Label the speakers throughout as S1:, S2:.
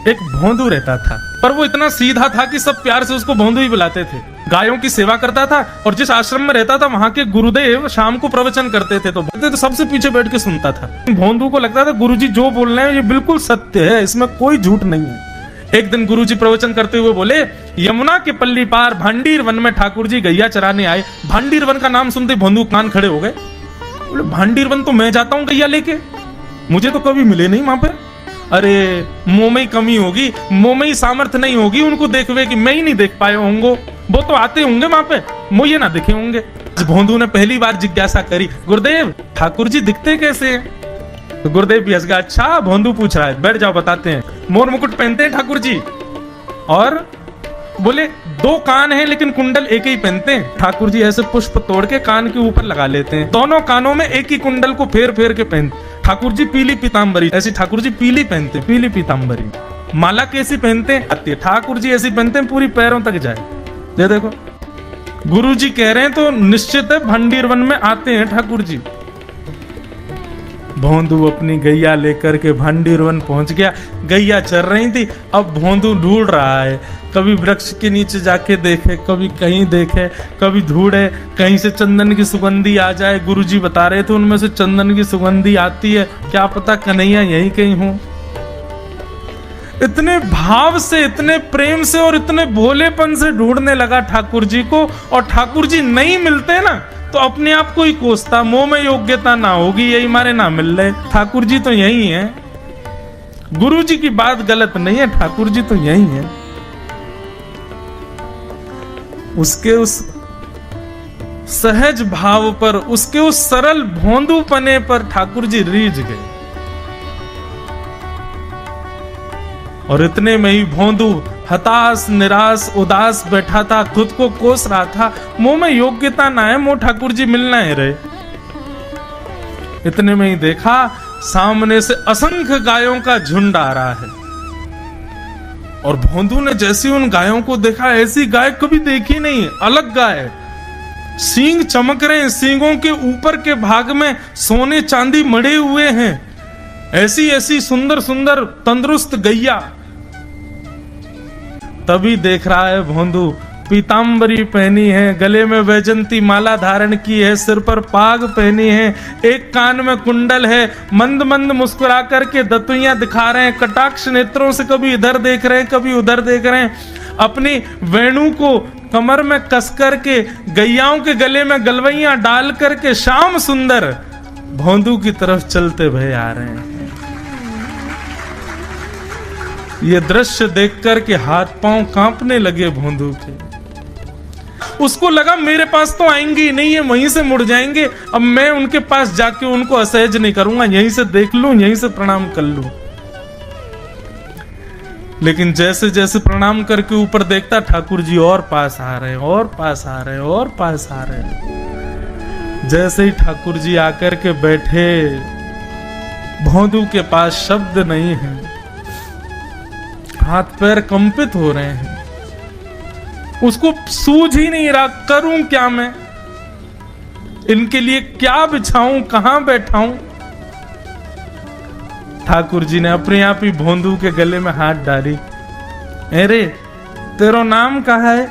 S1: एक भोंदू रहता था, पर वो इतना सीधा था कि सब प्यार से उसको भोंदू ही बुलाते थे। गायों की सेवा करता था और जिस आश्रम में रहता था वहां के गुरुदेव शाम को प्रवचन करते थे तो सबसे पीछे बैठ के सुनता था। भोंदू को लगता था गुरुजी जो बोल रहे हैं ये बिल्कुल सत्य है, इसमें कोई झूठ नहीं है। एक दिन गुरुजी प्रवचन करते हुए बोले, यमुना के पल्ली पार भांडीर वन में ठाकुर जी गैया चराने आए। भांडीर वन का नाम सुनते भोंदू कान खड़े हो गए। बोले भांडीर वन तो मैं जाता हूँ गैया लेके, मुझे तो कभी मिले नहीं वहां पे। अरे मुंह में ही कमी होगी, मुंह में ही सामर्थ्य नहीं होगी उनको देखवे कि मैं ही नहीं देख पाए होंगे, वो तो आते होंगे वहां पे, मुझे ना दिखे होंगे। भोंदू ने पहली बार जिज्ञासा करी, गुरुदेव ठाकुर जी दिखते कैसे हैं? तो गुरुदेव भी हंस गया, अच्छा भोंदू पूछ रहा है, बैठ जाओ बताते हैं। मोर मुकुट पहनते हैं ठाकुर जी, और बोले 2 कान हैं लेकिन कुंडल एक ही पहनते हैं। ठाकुर जी ऐसे पुष्प तोड़ के कान के ऊपर लगा लेते हैं, दोनों कानों में एक ही कुंडल को फेर फेर के पहनते। ठाकुर जी पीली पीताम्बरी, ऐसी ठाकुर जी पीली पहनते, पीली पीताम्बरी। माला कैसी पहनते हैं? ठाकुर जी ऐसी पहनते हैं पूरी पैरों तक जाए। ये देखो गुरु जी कह रहे हैं तो निश्चित है भंडीर वन में आते हैं ठाकुर जी। भोंदू अपनी गैया लेकर के भांडीर वन पहुंच गया। गैया चर रही थी, अब भोंदू ढूंढ रहा है, कभी वृक्ष के नीचे जाके देखे, कभी कहीं देखे, कभी ढूंढे कहीं से चंदन की सुगंधी आ जाए। गुरुजी बता रहे थे उनमें से चंदन की सुगंधी आती है, क्या पता कन्हैया यहीं कहीं हो। इतने भाव से, इतने प्रेम से और इतने भोलेपन से ढूंढने लगा ठाकुर जी को, और ठाकुर जी नहीं मिलते ना तो अपने आप को ही कोसता, मुंह में योग्यता ना होगी यही मारे ना मिल रहे, ठाकुर जी तो यही है। गुरु जी की बात गलत नहीं है, ठाकुर जी तो यही है। उसके उस सहज भाव पर, उसके उस सरल भोंदूपने पर ठाकुर जी रीझ गए। और इतने में ही भोंदू हताश निराश उदास बैठा था, खुद को कोस रहा था, मुंह में योग्यता ना है, मुंह ठाकुर जी मिलना है रहे। इतने में ही देखा सामने से असंख्य गायों का झुंड आ रहा है, और भोंदू ने जैसी उन गायों को देखा, ऐसी गाय कभी देखी नहीं, अलग गाय, सींग चमक रहे हैं, सींगों के ऊपर के भाग में सोने चांदी मड़े हुए हैं, ऐसी ऐसी सुंदर सुंदर तंदुरुस्त गैया। तभी देख रहा है भोंदू पीताम्बरी पहनी है, गले में वैजंती माला धारण की है, सिर पर पाग पहनी है, एक कान में कुंडल है, मंद मंद मुस्कुरा करके दतुइयां दिखा रहे हैं, कटाक्ष नेत्रों से कभी इधर देख रहे हैं कभी उधर देख रहे हैं, अपनी वेणु को कमर में कस करके गैयाओं के गले में गलवैयां डाल करके श्याम सुंदर भोंदू की तरफ चलते भय आ रहे हैं। ये दृश्य देखकर के हाथ पांव कांपने लगे भोंदू के। उसको लगा मेरे पास तो आएंगे ही नहीं, है वहीं से मुड़ जाएंगे, अब मैं उनके पास जाके उनको असहज नहीं करूंगा, यहीं से देख लूं, यहीं से प्रणाम कर लूं। लेकिन जैसे जैसे प्रणाम करके ऊपर देखता, ठाकुर जी और पास आ रहे हैं, और पास आ रहे हैं, और पास आ रहे हैं। जैसे ही ठाकुर जी आकर के बैठे, भोंदू के पास शब्द नहीं है, हाथ पैर कंपित हो रहे हैं, उसको सूझ ही नहीं रहा करूं क्या मैं, इनके लिए क्या बिछाऊं, कहां बैठाऊं। ठाकुर जी ने अपने आप ही भोंदू के गले में हाथ डाली, अरे तेरा नाम कहा है?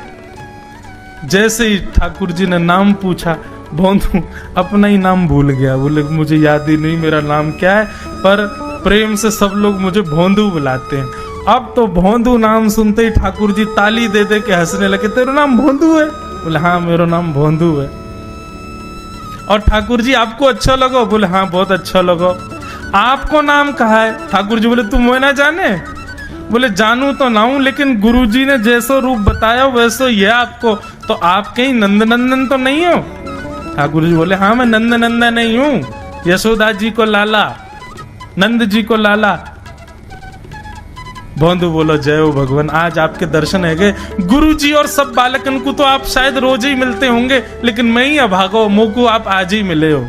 S1: जैसे ही ठाकुर जी ने नाम पूछा, भोंदू अपना ही नाम भूल गया, बोले मुझे याद ही नहीं मेरा नाम क्या है, पर प्रेम से सब लोग मुझे भोंदू बुलाते हैं। अब तो भोंदू नाम सुनते ही ठाकुर जी ताली दे दे के हंसने लगे, तेरा नाम भोंदू है? बोले हाँ मेरा नाम भोंदू है। और ठाकुर जी आपको अच्छा लगा? बोले हाँ बहुत अच्छा लगा। आपको नाम कहा है? ठाकुर जी बोले तुम वो ना जाने? बोले जानू तो ना हूं, लेकिन गुरु जी ने जैसा रूप बताया वैसा ही है आपको, तो आप कहीं नंद नंदन तो नहीं हो? ठाकुर जी बोले हाँ मैं नंद नंदन नहीं हूं, यशोदा जी को लाला, नंद जी को लाला। भोंदू बोलो जय हो भगवान, आज आपके दर्शन है गए। गुरु जी और सब बालकन को तो आप शायद रोज ही मिलते होंगे, लेकिन मैं ही अभागो, मुंह को आप आज ही मिले हो।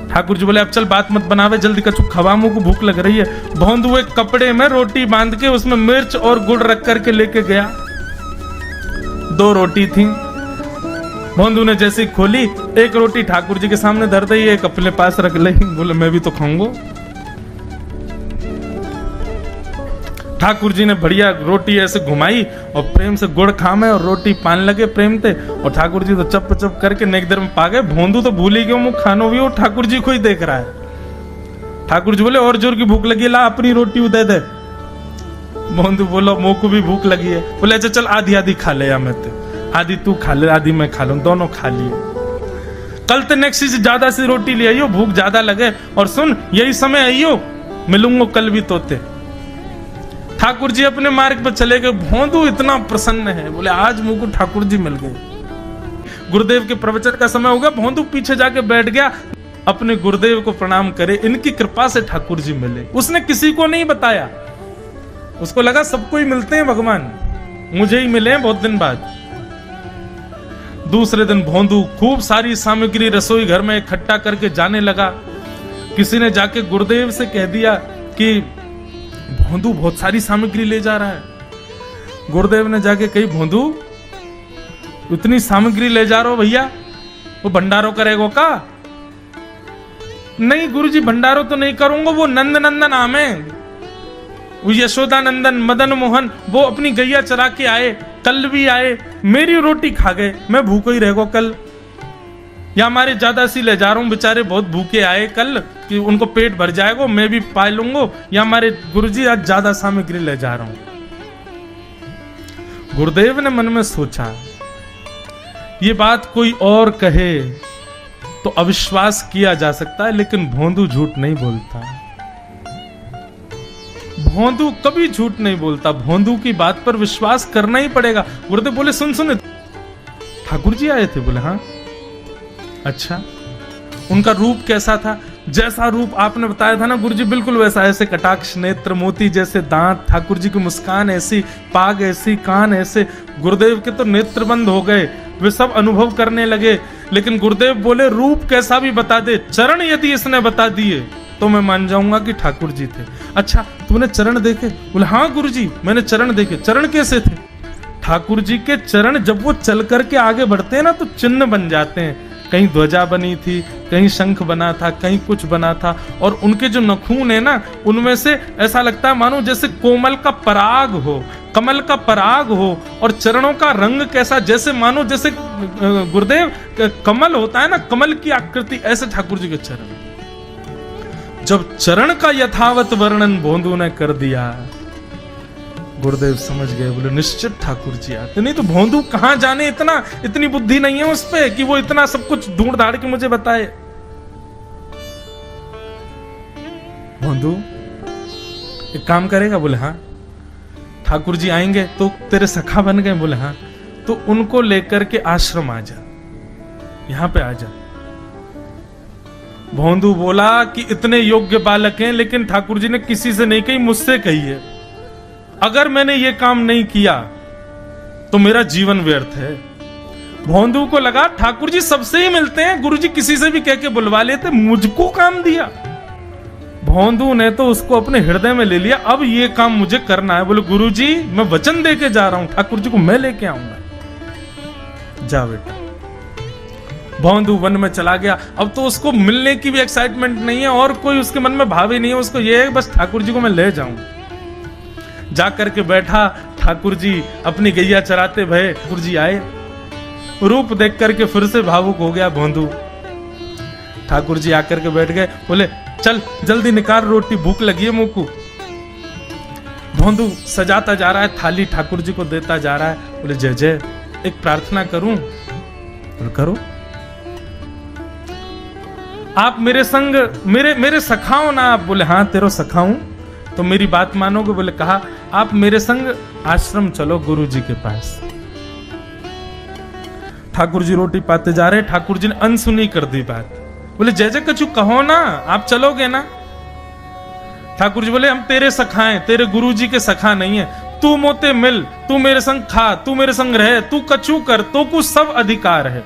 S1: ठाकुर जी बोले अब चल बात मत बनावे, जल्दी कछु खवा, मुंह को भूख लग रही है। भोंदू एक कपड़े में रोटी बांध के उसमें मिर्च और गुड़ रख करके लेके गया। 2 रोटी थी। भोंदू ने जैसे खोली, एक रोटी ठाकुर जी के सामने धर दी, एक अपने पास रख ली। बोले मैं भी तो खाऊंगा। ठाकुर जी ने बढ़िया रोटी ऐसे घुमाई और प्रेम से गुड़ खामे और रोटी पान लगे प्रेम से, और ठाकुर जी तो चप चप करके नेक देर में पा गए। भोंदू तो भूल ही गए, मुँह खानो भी, वो ठाकुर जी को ही देख रहा है। ठाकुर जी बोले और जोर की भूख लगी, ला अपनी रोटी दे दे। भोंदू बोलो मुँह को भी भूख लगी है। बोले अच्छा चल आधी आधी खा ले, या मैं तो आधी तू खा ले आधी मैं खा लूं, दोनों खा लिए। कल तो नेक्स्ट से ज्यादा सी रोटी ले आइयो, भूख ज्यादा लगे, और सुन यही समय आइयो, मिलूंगा कल भी तोते। ठाकुर जी अपने मार्ग पर चले गए। भोंदू इतना प्रसन्न है, बोले आज मुझको ठाकुर जी मिल गए। गुरुदेव के प्रवचन का समय हो गया, भोंदू पीछे जाके बैठ गया, अपने गुरुदेव को प्रणाम करे, इनकी कृपा से ठाकुर जी मिले। उसने किसी को नहीं बताया, उसको लगा सबको ही मिलते हैं भगवान, मुझे ही मिले हैं बहुत दिन बाद। दूसरे दिन भोंदू खूब सारी सामग्री रसोई घर में इकट्ठा करके जाने लगा। किसी ने जाके गुरुदेव से कह दिया कि भोंदू बहुत सारी सामग्री ले जा रहा है। गुरुदेव ने जाके कही, भोंदू इतनी सामग्री ले जा रहा हो भैया, वो भंडारो करेगो का? नहीं गुरुजी भंडारो तो नहीं करूंगा, वो नंद नंदन नाम है, वो यशोदा नंदन मदन मोहन, वो अपनी गैया चरा के आए, कल भी आए, मेरी रोटी खा गए, मैं भूखो ही रहेगा कल। या हमारे ज्यादा सी ले जा रहा हूं, बेचारे बहुत भूखे आए कल, कि उनको पेट भर जाएगा, मैं भी पा लूंगा, या हमारे गुरुजी आज ज्यादा सामग्री ले जा रहा हूं। गुरुदेव ने मन में सोचा, ये बात कोई और कहे तो अविश्वास किया जा सकता है, लेकिन भोंदू झूठ नहीं बोलता। भोंदू कभी झूठ नहीं बोलता, भोंदू की बात पर विश्वास करना ही पड़ेगा। गुरुदेव बोले सुन सुन, ठाकुर जी आए थे? बोले हाँ। अच्छा, उनका रूप कैसा था? जैसा रूप आपने बताया था ना गुरुजी, बिल्कुल वैसा, ऐसे कटाक्ष नेत्र, मोती जैसे दांत, ठाकुर जी की मुस्कान ऐसी, पाग ऐसी, कान ऐसे। गुरुदेव के तो नेत्र बंद हो गए, वे सब अनुभव करने लगे। लेकिन गुरुदेव बोले रूप कैसा भी बता दे, चरण यदि इसने बता दिए तो मैं मान जाऊंगा कि ठाकुर जी थे। अच्छा तूने चरण देखे? बोले हाँ गुरुजी मैंने चरण देखे। चरण कैसे थे? ठाकुर जी के चरण जब वो चल करके आगे बढ़ते हैं ना तो चिन्ह बन जाते हैं। कहीं ध्वजा बनी थी, कहीं शंख बना था, कहीं कुछ बना था, और उनके जो नखून है ना उनमें से ऐसा लगता है मानो जैसे कोमल का पराग हो, कमल का पराग हो। और चरणों का रंग कैसा, जैसे मानो जैसे गुरुदेव कमल होता है ना, कमल की आकृति, ऐसे ठाकुर जी के चरण। जब चरण का यथावत वर्णन भोंदू ने कर दिया, गुरुदेव समझ गए, बोले निश्चित ठाकुर जी आते। नहीं तो भोंदू कहां जाने, इतनी बुद्धि नहीं है उस पे कि वो इतना सब कुछ ढूंढ धाड़ के मुझे बताए। भोंदू एक काम करेगा? बोले हाँ। ठाकुर जी आएंगे तो तेरे सखा बन गए? बोले हाँ। तो उनको लेकर के आश्रम आ जा, यहां पे आ जा। भोंदू बोला कि इतने योग्य बालक हैं, लेकिन ठाकुर जी ने किसी से नहीं कही, मुझसे कही है। अगर मैंने ये काम नहीं किया तो मेरा जीवन व्यर्थ है। भोंदू को लगा ठाकुर जी सबसे ही मिलते हैं, गुरु जी किसी से भी कह के बुलवा लेते, मुझको काम दिया। भोंदू ने तो उसको अपने हृदय में ले लिया, अब ये काम मुझे करना है। बोले गुरु जी मैं वचन दे के जा रहा हूं, ठाकुर जी को मैं लेके आऊंगा। जा बेटा। भोंदू वन में चला गया। अब तो उसको मिलने की भी एक्साइटमेंट नहीं है और कोई उसके मन में भाव ही नहीं है, उसको ये है बस ठाकुर जी को मैं ले जाऊं। जाकर के बैठा, ठाकुर जी अपनी गैया चराते भये, ठाकुर जी आए, रूप देख करके फिर से भावुक हो गया भोंदू। ठाकुर जी आकर के बैठ गए, बोले चल जल्दी निकाल रोटी, भूख लगी है मुंह को। भोंदू सजाता जा रहा है थाली, ठाकुर जी को देता जा रहा है। बोले जय जय, एक प्रार्थना करूं? बोले करो। आप मेरे संग मेरे सखाओ ना आप? बोले हाँ तेरो सखाऊं तो मेरी बात मानोगे? बोले कहा आप मेरे संग आश्रम चलो गुरु जी के पास। ठाकुर जी रोटी पाते जा रहे, ठाकुर जी ने अनसुनी कर दी बात। बोले जय जय कछु कहो ना, आप चलोगे ना? ठाकुर जी बोले हम तेरे सखा हैं, तेरे गुरु जी के सखा नहीं है। तू मोते मिल, तू मेरे संग खा, तू मेरे संग रहे, तू कछु कर, तो कुछ सब अधिकार है,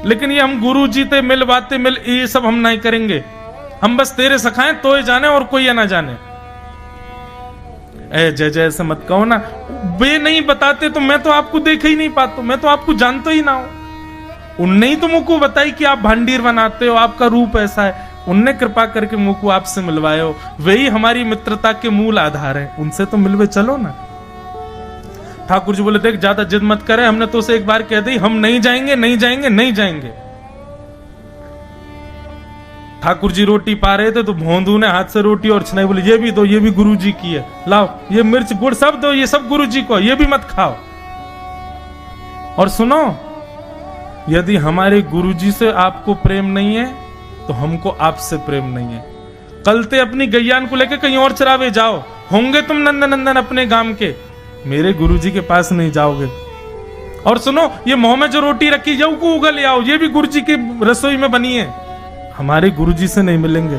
S1: लेकिन ये हम गुरु जी ते मिल बातें मिल ये सब हम नहीं करेंगे। हम बस तेरे सखाएं तो ये जाने और कोई ये ना जाने। ए जय जय ऐसे मत कहो ना, वे नहीं बताते तो मैं तो आपको देख ही नहीं पाता, मैं तो आपको जानता ही ना हूं। उनने ही तो मुझको बताई कि आप भांडीर बनाते हो, आपका रूप ऐसा है। उनने कृपा करके मुंह को आपसे मिलवाए हो, वही हमारी मित्रता के मूल आधार है, उनसे तो मिलवे चलो ना। ठाकुर जी बोले देख ज्यादा जिद मत करे, हमने तो उसे एक बार कह दी हम नहीं जाएंगे नहीं जाएंगे नहीं जाएंगे। ठाकुर जी रोटी पा रहे थे तो भोंदू ने हाथ से रोटी और छनाई, बोले ये भी दो, ये भी गुरु जी की है, लाओ ये मिर्च गुड़ सब दो, ये सब गुरु जी को, ये भी मत खाओ। और सुनो, यदि हमारे गुरु जी से आपको प्रेम नहीं है तो हमको आपसे प्रेम नहीं है। कलते अपनी गैयान को लेकर कहीं और चरावे जाओ, होंगे तुम नंदन अपने गांव के, मेरे गुरु जी के पास नहीं जाओगे। और सुनो, ये मुंह में जो रोटी रखी जाओ को उगल ले आओ, ये भी गुरु जी की रसोई में बनी है, हमारे गुरु जी से नहीं मिलेंगे।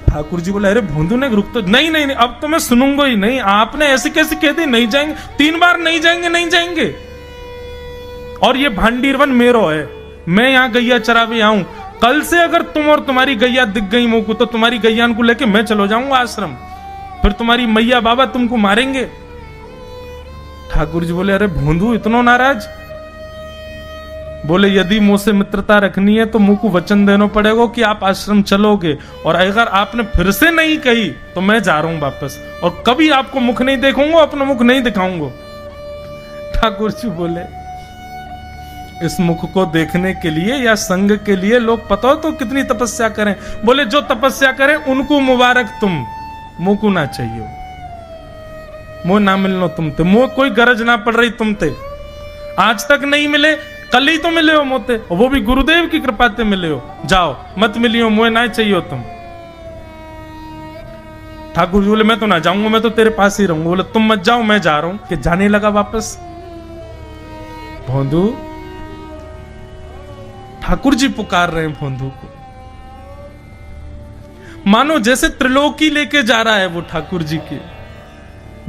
S1: ठाकुर जी बोले अरे भोंदू ने रुक तो, नहीं नहीं नहीं अब तो मैं सुनूंगा ही नहीं, आपने ऐसे कैसे कह दी नहीं जाएंगे, 3 बार नहीं जाएंगे नहीं जाएंगे। और ये भांडीरवन मेरो है, मैं यहाँ गैया चरावे आऊं, कल से अगर तुम और तुम्हारी गैया दिख गई मुंह को तो तुम्हारी गैयान को लेके मैं चलो जाऊंगा आश्रम, फिर तुम्हारी मैया बाबा तुमको मारेंगे। ठाकुर जी बोले अरे भोंदू इतना नाराज? बोले यदि मुझसे मित्रता रखनी है तो मुंह को वचन देना पड़ेगा कि आप आश्रम चलोगे, और अगर आपने फिर से नहीं कही तो मैं जा रहा हूं वापस, और कभी आपको मुख नहीं देखूंगा, अपना मुख नहीं दिखाऊंगा। ठाकुर जी बोले इस मुख को देखने के लिए या संग के लिए लोग पता हो तो कितनी तपस्या करें। बोले जो तपस्या करें उनको मुबारक, तुम मुंह को ना चाहिए, मुंह ना मिलनो तुमते, मुंह कोई गरज ना पड़ रही तुमते, आज तक नहीं मिले कल ही तो मिले हो मोते, वो भी गुरुदेव की कृपा से मिले हो, जाओ मत मिलियो, मुझे ना चाहिए तुम। ठाकुर जी बोले मैं तो ना जाऊंगा, मैं तो तेरे पास ही रहूंगा। बोले तुम मत जाओ, मैं जा रहा हूं। कि जाने लगा वापस। भोंदू, ठाकुर जी पुकार रहे हैं भोंदू को, मानो जैसे त्रिलोकी लेके जा रहा है वो ठाकुर जी की,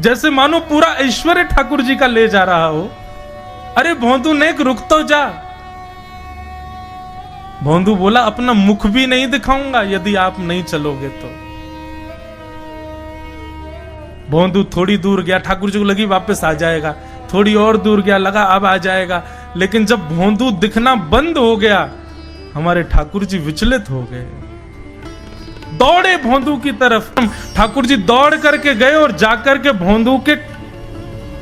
S1: जैसे मानो पूरा ऐश्वर्य ठाकुर जी का ले जा रहा हो। अरे भोंदू ने रुक तो जा। भोंदू बोला अपना मुख भी नहीं दिखाऊंगा यदि आप नहीं चलोगे तो। भोंदू थोड़ी दूर गया, ठाकुर जी को लगी वापस आ जाएगा, थोड़ी और दूर गया, लगा अब आ जाएगा, लेकिन जब भोंदू दिखना बंद हो गया हमारे ठाकुर जी विचलित हो गए, दौड़े भोंदू की तरफ। ठाकुर जी दौड़ करके गए और जाकर के भोंदू के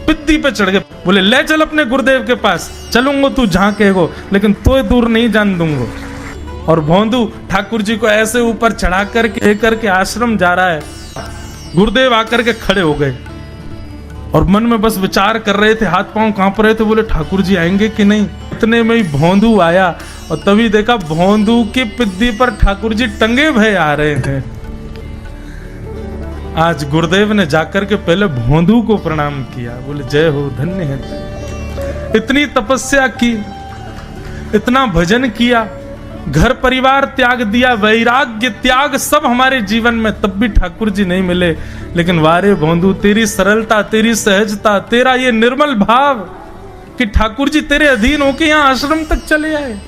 S1: पित्ती पे चढ़ गए। बोले ले चल अपने गुरुदेव के पास, चलूंगा तू जहां कहेगो, लेकिन तो दूर नहीं जान दूंगा। और भोंदू ठाकुर जी को ऐसे ऊपर चढ़ा करके आश्रम जा रहा है। गुरुदेव आकर के खड़े हो गए और मन में बस विचार कर रहे थे, हाथ पांव कांप रहे थे। बोले ठाकुर जी आएंगे कि नहीं। इतने में ही भोंदू आया और तभी देखा भोंदू की पिद्दी पर ठाकुर जी टंगे भय आ रहे हैं। आज गुरुदेव ने जाकर के पहले भोंदू को प्रणाम किया, बोले जय हो, धन्य है। इतनी तपस्या की, इतना भजन किया, घर परिवार त्याग दिया, वैराग्य त्याग सब हमारे जीवन में, तब भी ठाकुर जी नहीं मिले। लेकिन वारे भोंदू, तेरी सरलता, तेरी सहजता, तेरा ये निर्मल भाव कि ठाकुर जी तेरे अधीन होके यहाँ आश्रम तक चले आए।